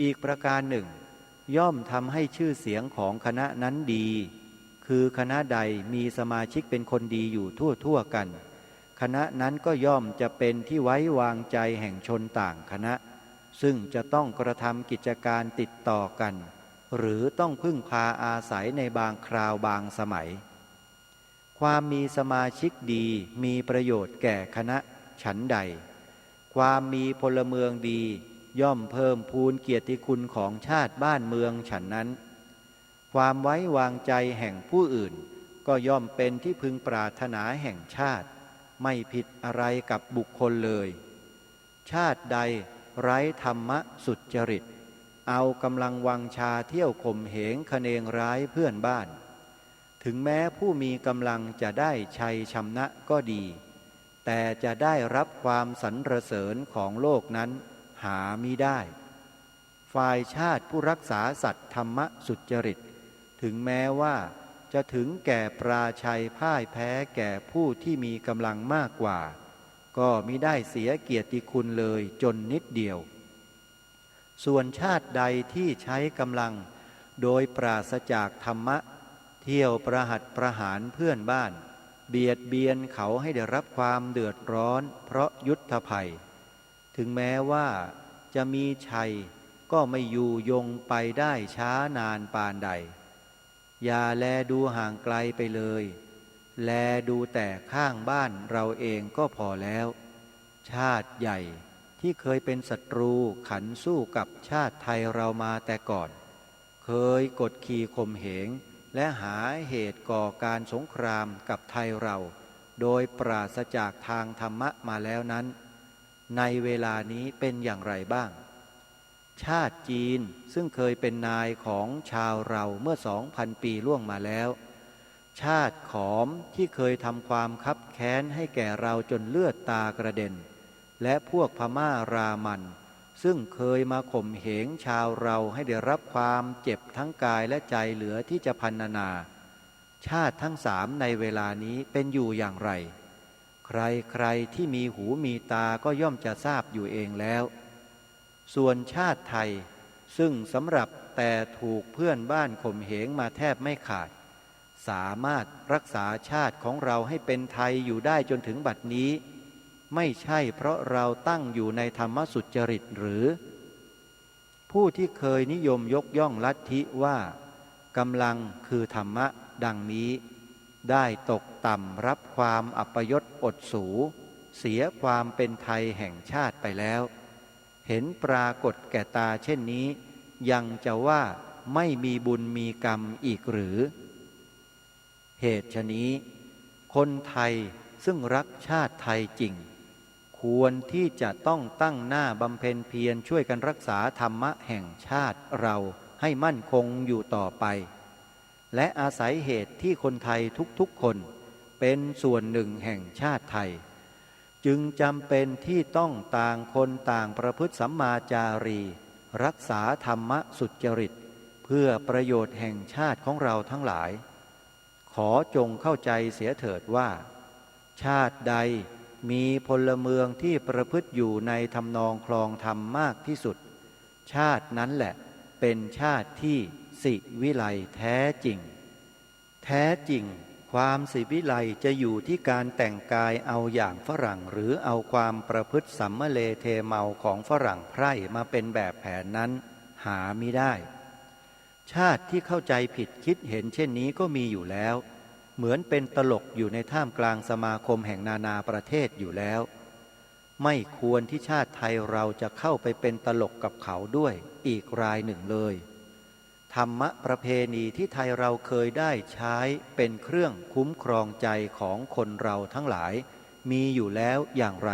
อีกประการหนึ่งย่อมทำให้ชื่อเสียงของคณะนั้นดีคือคณะใดมีสมาชิกเป็นคนดีอยู่ทั่วกันคณะนั้นก็ย่อมจะเป็นที่ไว้วางใจแห่งชนต่างคณะซึ่งจะต้องกระทำกิจการติดต่อกันหรือต้องพึ่งพาอาศัยในบางคราวบางสมัยความมีสมาชิกดีมีประโยชน์แก่คณะฉันใดความมีพลเมืองดีย่อมเพิ่มพูนเกียรติคุณของชาติบ้านเมืองฉันนั้นความไว้วางใจแห่งผู้อื่นก็ย่อมเป็นที่พึงปรารถนาแห่งชาติไม่ผิดอะไรกับบุคคลเลย ชาติใดไร้ธรรมะสุจริตเอากำลังวังชาเที่ยวข่มเหงคะเนงร้ายเพื่อนบ้านถึงแม้ผู้มีกำลังจะได้ชัยชนะก็ดีแต่จะได้รับความสรรเสริญของโลกนั้นหามิได้ฝ่ายชาติผู้รักษาสัตย์ธรรมะสุจริตถึงแม้ว่าจะถึงแก่ปราชัยพ่ายแพ้แก่ผู้ที่มีกำลังมากกว่าก็มิได้เสียเกียรติคุณเลยจนนิดเดียวส่วนชาติใดที่ใช้กำลังโดยปราศจากธรรมะเที่ยวประหัตประหารเพื่อนบ้านเบียดเบียนเขาให้ได้รับความเดือดร้อนเพราะยุทธภัยถึงแม้ว่าจะมีชัยก็ไม่อยู่ยงไปได้ช้านานปานใดอย่าแลดูห่างไกลไปเลยแลดูแต่ข้างบ้านเราเองก็พอแล้วชาติใหญ่ที่เคยเป็นศัตรูขันสู้กับชาติไทยเรามาแต่ก่อนเคยกดขี่ข่มเหงและหาเหตุก่อการสงครามกับไทยเราโดยปราศจากทางธรรมะมาแล้วนั้นในเวลานี้เป็นอย่างไรบ้างชาติจีนซึ่งเคยเป็นนายของชาวเราเมื่อ 2,000 ปีล่วงมาแล้วชาติขอมที่เคยทำความคับแค้นให้แก่เราจนเลือดตากระเด็นและพวกพม่ารามันซึ่งเคยมาข่มเหงชาวเราให้ได้รับความเจ็บทั้งกายและใจเหลือที่จะพรรณนาชาติทั้งสามในเวลานี้เป็นอยู่อย่างไรใครๆที่มีหูมีตาก็ย่อมจะทราบอยู่เองแล้วส่วนชาติไทยซึ่งสำหรับแต่ถูกเพื่อนบ้านข่มเหงมาแทบไม่ขาดสามารถรักษาชาติของเราให้เป็นไทยอยู่ได้จนถึงบัดนี้ไม่ใช่เพราะเราตั้งอยู่ในธรรมสุจริตหรือผู้ที่เคยนิยมยกย่องลัทธิว่ากำลังคือธรรมะดังนี้ได้ตกต่ำรับความอัปยศอดสูเสียความเป็นไทยแห่งชาติไปแล้วเห็นปรากฏแก่ตาเช่นนี้ยังจะว่าไม่มีบุญมีกรรมอีกหรือเหตุฉะนี้คนไทยซึ่งรักชาติไทยจริงควรที่จะต้องตั้งหน้าบำเพ็ญเพียรช่วยกันรักษาธรรมะแห่งชาติเราให้มั่นคงอยู่ต่อไปและอาศัยเหตุที่คนไทยทุกๆคนเป็นส่วนหนึ่งแห่งชาติไทยจึงจำเป็นที่ต้องต่างคนต่างประพฤติสัมมาจารีรักษาธรรมะสุจริตเพื่อประโยชน์แห่งชาติของเราทั้งหลายขอจงเข้าใจเสียเถิดว่าชาติใดมีพลเมืองที่ประพฤติอยู่ในทำนองคลองธรรมมากที่สุดชาตินั้นแหละเป็นชาติที่สิวิไลแท้จริงแท้จริงความสิวิไลจะอยู่ที่การแต่งกายเอาอย่างฝรั่งหรือเอาความประพฤติสัมมะเลเทเมาของฝรั่งไพร่มาเป็นแบบแผนนั้นหามิได้ชาติที่เข้าใจผิดคิดเห็นเช่นนี้ก็มีอยู่แล้วเหมือนเป็นตลกอยู่ในท่ามกลางสมาคมแห่งนานาประเทศอยู่แล้วไม่ควรที่ชาติไทยเราจะเข้าไปเป็นตลกกับเขาด้วยอีกรายหนึ่งเลยธรรมะประเพณีที่ไทยเราเคยได้ใช้เป็นเครื่องคุ้มครองใจของคนเราทั้งหลายมีอยู่แล้วอย่างไร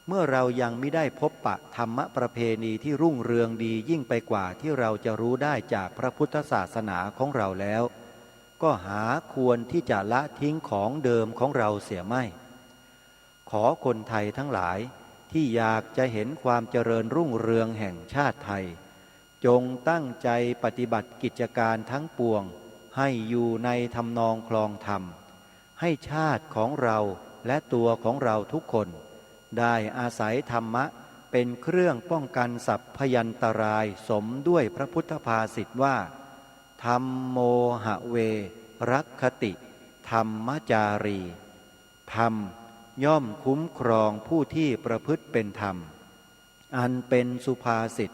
เมื่อเรายังไม่ได้พบปะธรรมะประเพณีที่รุ่งเรืองดียิ่งไปกว่าที่เราจะรู้ได้จากพระพุทธศาสนาของเราแล้วก็หาควรที่จะละทิ้งของเดิมของเราเสียไม่ขอคนไทยทั้งหลายที่อยากจะเห็นความเจริญรุ่งเรืองแห่งชาติไทยจงตั้งใจปฏิบัติกิจการทั้งปวงให้อยู่ในทำนองคลองธรรมให้ชาติของเราและตัวของเราทุกคนได้อาศัยธรรมะเป็นเครื่องป้องกันสัพพยันตรายสมด้วยพระพุทธภาษิตว่าธัมโมหะเวรักขติธรรมจารีธรรมย่อมคุ้มครองผู้ที่ประพฤติเป็นธรรมอันเป็นสุภาษิต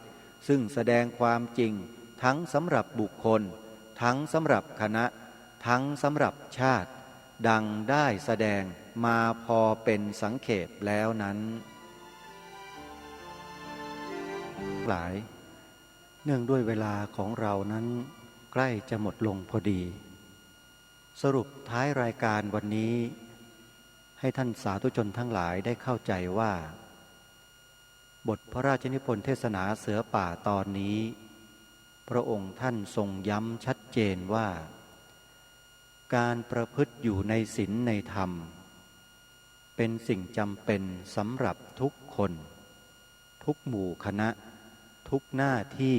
ซึ่งแสดงความจริงทั้งสำหรับบุคคลทั้งสำหรับคณะทั้งสำหรับชาติดังได้แสดงมาพอเป็นสังเขปแล้วนั้นหลายเนื่องด้วยเวลาของเรานั้นใกล้จะหมดลงพอดีสรุปท้ายรายการวันนี้ให้ท่านสาธุชนทั้งหลายได้เข้าใจว่า บทพระราชนิพนธ์เทศนาเสือป่าตอนนี้ พระองค์ท่านทรงย้ำชัดเจนว่า การประพฤติอยู่ในศีลในธรรมเป็นสิ่งจำเป็นสำหรับทุกคนทุกหมู่คณะทุกหน้าที่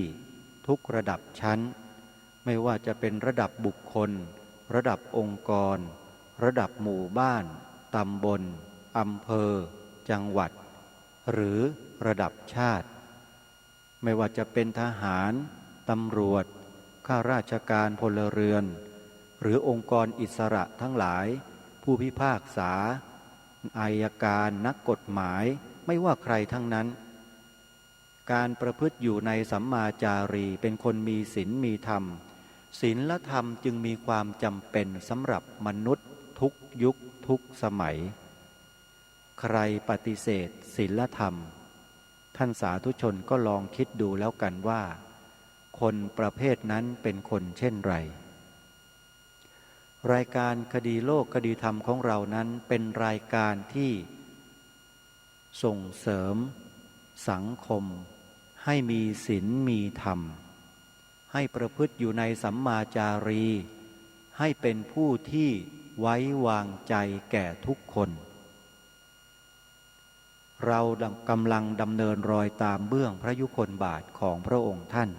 ทุกระดับชั้นไม่ว่าจะเป็นระดับบุคคลระดับองค์กรระดับหมู่บ้านตำบลอำเภอจังหวัดหรือระดับชาติไม่ว่าจะเป็นทหารตำรวจข้าราชการพลเรือนหรือองค์กรอิสระทั้งหลายผู้พิพากษาอัยการนักกฎหมายไม่ว่าใครทั้งนั้นการประพฤติอยู่ในสัมมาจารีเป็นคนมีศีลมีธรรมศีลและธรรมจึงมีความจำเป็นสำหรับมนุษย์ทุกยุคทุกสมัยใครปฏิเสธศีลธรรมท่านสาธุชนก็ลองคิดดูแล้วกันว่าคนประเภทนั้นเป็นคนเช่นไรรายการคดีโลกคดีธรรมของเรานั้นเป็นรายการที่ส่งเสริมสังคมให้มีศีลมีธรรมให้ประพฤติอยู่ในสัมมาจารีให้เป็นผู้ที่ไว้วางใจแก่ทุกคนเรากำลังดำเนินรอยตามเบื้องพระยุคลบาทของพระองค์ท่าน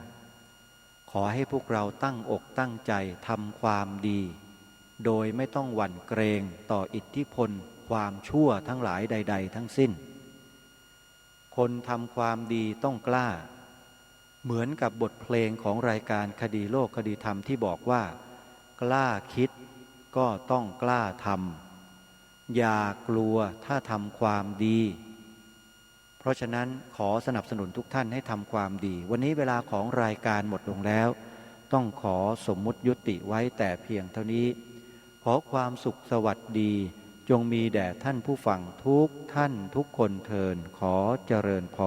ขอให้พวกเราตั้งอกตั้งใจทำความดีโดยไม่ต้องหวั่นเกรงต่ออิทธิพลความชั่วทั้งหลายใดๆทั้งสิ้นคนทำความดีต้องกล้าเหมือนกับบทเพลงของรายการคดีโลกคดีธรรมที่บอกว่ากล้าคิดก็ต้องกล้าทำอย่ากลัวถ้าทำความดีเพราะฉะนั้นขอสนับสนุนทุกท่านให้ทำความดีวันนี้เวลาของรายการหมดลงแล้วต้องขอสมมุติยุติไว้แต่เพียงเท่านี้ขอความสุขสวัสดีจงมีแด่ท่านผู้ฟังทุกท่านทุกคนเทินขอเจริญพร